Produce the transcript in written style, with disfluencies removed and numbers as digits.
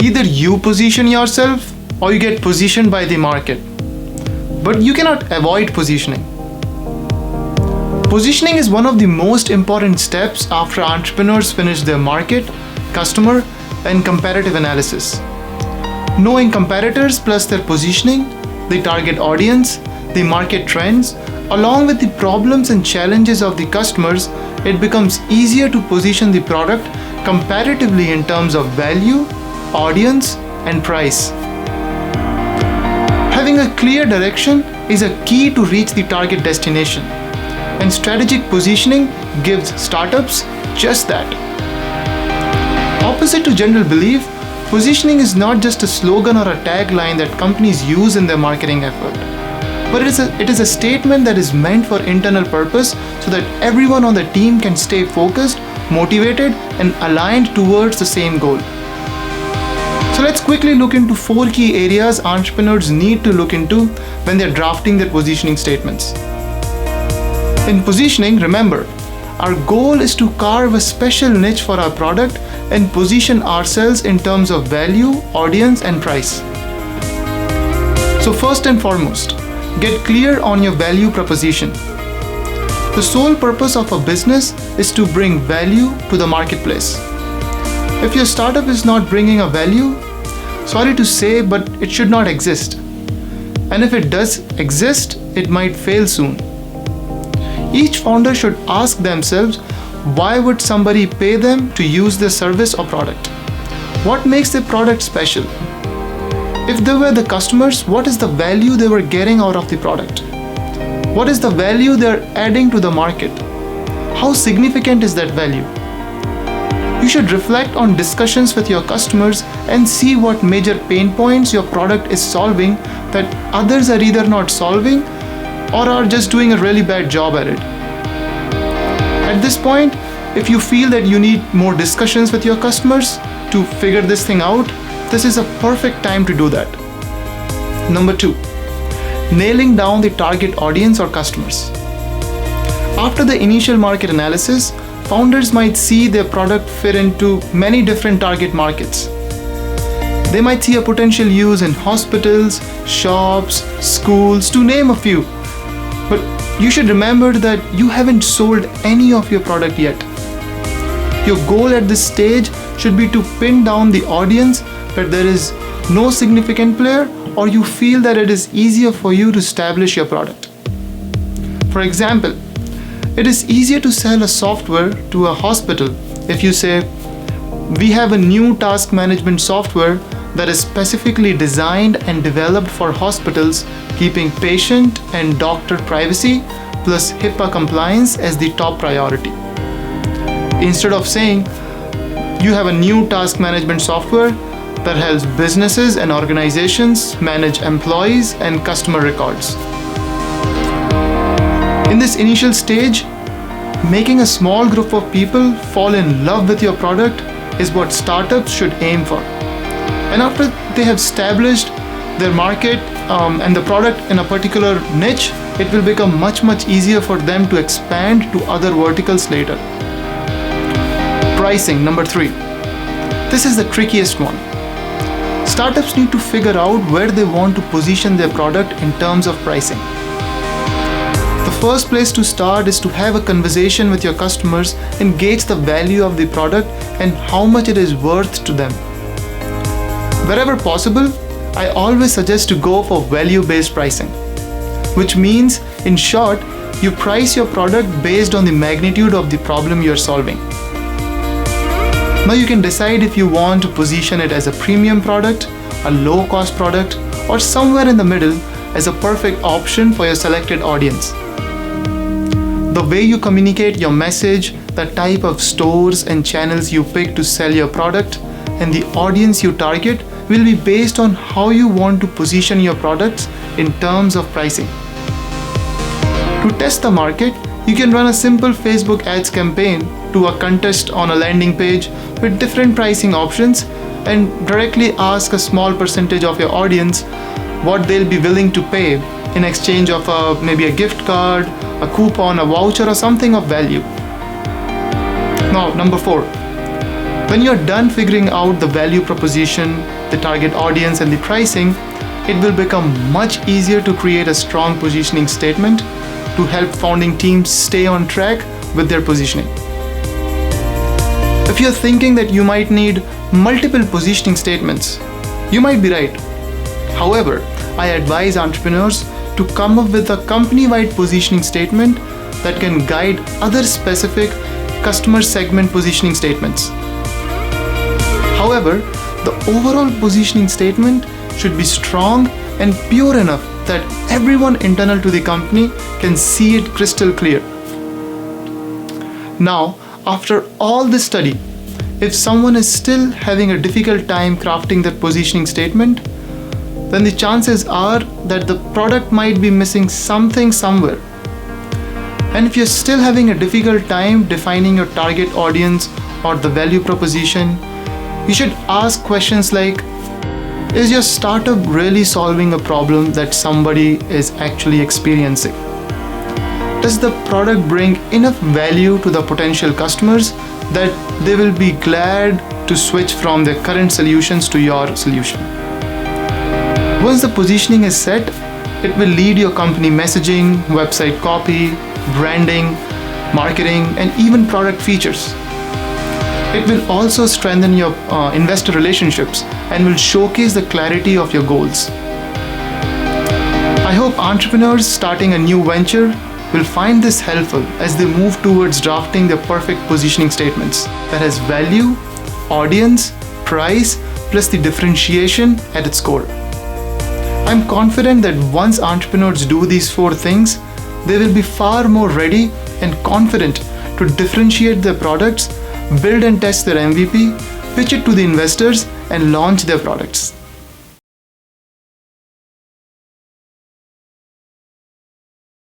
Either you position yourself or you get positioned by the market. But you cannot avoid positioning. Positioning is one of the most important steps after entrepreneurs finish their market, customer, and comparative analysis. Knowing competitors plus their positioning, the target audience, the market trends, along with the problems and challenges of the customers, it becomes easier to position the product comparatively in terms of value, audience, and price. Having a clear direction is a key to reach the target destination, and strategic positioning gives startups just that. Opposite to general belief, positioning is not just a slogan or a tagline that companies use in their marketing effort, but it is a statement that is meant for internal purpose so that everyone on the team can stay focused, motivated, and aligned towards the same goal. So let's quickly look into 4 key areas entrepreneurs need to look into when they're drafting their positioning statements. In positioning, remember, our goal is to carve a special niche for our product and position ourselves in terms of value, audience, and price. So first and foremost, get clear on your value proposition. The sole purpose of a business is to bring value to the marketplace. If your startup is not bringing a value, sorry to say, but it should not exist. And if it does exist, it might fail soon. Each founder should ask themselves, why would somebody pay them to use their service or product? What makes their product special? If they were the customers, what is the value they were getting out of the product? What is the value they are adding to the market? How significant is that value? You should reflect on discussions with your customers and see what major pain points your product is solving that others are either not solving or are just doing a really bad job at it. At this point, if you feel that you need more discussions with your customers to figure this thing out, this is a perfect time to do that. Number 2, nailing down the target audience or customers. After the initial market analysis, founders might see their product fit into many different target markets. They might see a potential use in hospitals, shops, schools, to name a few. But you should remember that you haven't sold any of your product yet. Your goal at this stage should be to pin down the audience where there is no significant player or you feel that it is easier for you to establish your product. For example, it is easier to sell a software to a hospital if you say, we have a new task management software that is specifically designed and developed for hospitals, keeping patient and doctor privacy plus HIPAA compliance as the top priority. Instead of saying, you have a new task management software that helps businesses and organizations manage employees and customer records. In this initial stage, making a small group of people fall in love with your product is what startups should aim for. And after they have established their market and the product in a particular niche, it will become much easier for them to expand to other verticals later. Pricing, number 3. This is the trickiest one. Startups need to figure out where they want to position their product in terms of pricing. The first place to start is to have a conversation with your customers and gauge the value of the product and how much it is worth to them. Wherever possible, I always suggest to go for value-based pricing, which means, in short, you price your product based on the magnitude of the problem you're solving. Now you can decide if you want to position it as a premium product, a low-cost product, or somewhere in the middle as a perfect option for your selected audience. The way you communicate your message, the type of stores and channels you pick to sell your product, and the audience you target will be based on how you want to position your products in terms of pricing. To test the market, you can run a simple Facebook ads campaign to a contest on a landing page with different pricing options and directly ask a small percentage of your audience what they'll be willing to pay in exchange of maybe a gift card, a coupon, a voucher, or something of value. Now, number 4, When you're done figuring out the value proposition, the target audience, and the pricing, it will become much easier to create a strong positioning statement to help founding teams stay on track with their positioning. If you're thinking that you might need multiple positioning statements, you might be right. However, I advise entrepreneurs to come up with a company-wide positioning statement that can guide other specific customer segment positioning statements. However, the overall positioning statement should be strong and pure enough that everyone internal to the company can see it crystal clear. Now, after all this study, if someone is still having a difficult time crafting that positioning statement, then the chances are that the product might be missing something somewhere. And if you're still having a difficult time defining your target audience or the value proposition, you should ask questions like, is your startup really solving a problem that somebody is actually experiencing? Does the product bring enough value to the potential customers that they will be glad to switch from their current solutions to your solution? Once the positioning is set, it will lead your company messaging, website copy, branding, marketing, and even product features. It will also strengthen your investor relationships and will showcase the clarity of your goals. I hope entrepreneurs starting a new venture will find this helpful as they move towards drafting their perfect positioning statements that has value, audience, price, plus the differentiation at its core. I'm confident that once entrepreneurs do these 4 things, they will be far more ready and confident to differentiate their products, build and test their MVP, pitch it to the investors, and launch their products.